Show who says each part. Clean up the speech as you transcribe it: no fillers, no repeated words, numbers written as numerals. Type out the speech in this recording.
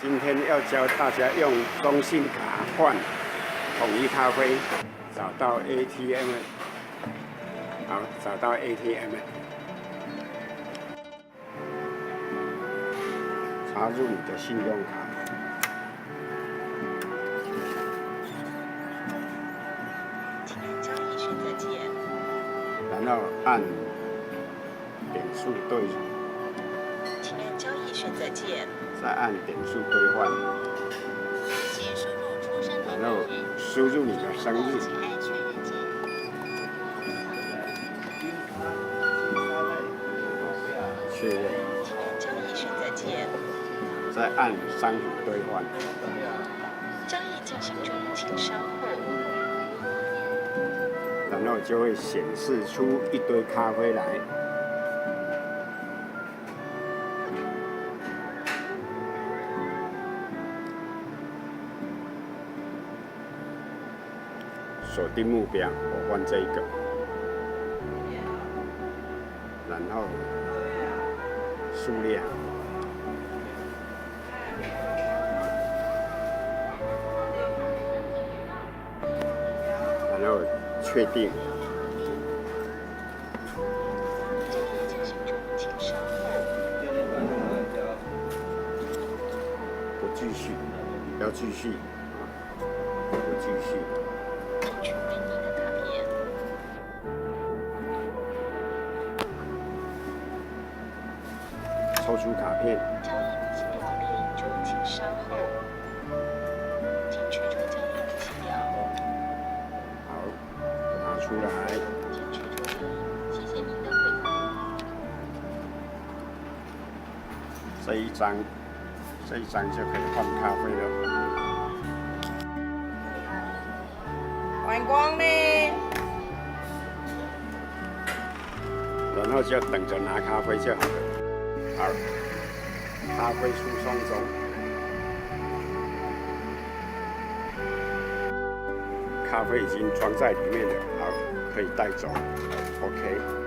Speaker 1: 今天要教大家用中信卡换统一咖啡，找到 ATM， 好，找到 ATM， 插入你的信用卡，
Speaker 2: 请按交易选择键，
Speaker 1: 然后按点数兑，
Speaker 2: 请按交易选择键，
Speaker 1: 再按点数兑换，
Speaker 2: 请输入出生年
Speaker 1: 然后
Speaker 2: 月日，
Speaker 1: 输入你的生日。
Speaker 2: 请按确认键。
Speaker 1: 确认，
Speaker 2: 请按交易选择键，
Speaker 1: 再按商品兑换，
Speaker 2: 交易进行中，请稍后。
Speaker 1: 然后就会显示出一堆咖啡来。锁定目标，我换这一个，然后数量，然后确定，
Speaker 2: 交易进行中，请稍后。
Speaker 1: 不继续，要继续，不继续。
Speaker 2: 请取回您的卡片。
Speaker 1: 抽出卡片，
Speaker 2: 交易明细表列印中，请稍后。请取出交易明细表。
Speaker 1: 好，拿出来，
Speaker 2: 请取出交易，谢谢您的回复。
Speaker 1: 这一张就可以换咖啡了。
Speaker 3: 完光呢？
Speaker 1: 然后就等着拿咖啡就好了。好，咖啡输送中，咖啡已经装在里面了，好，可以带走。OK。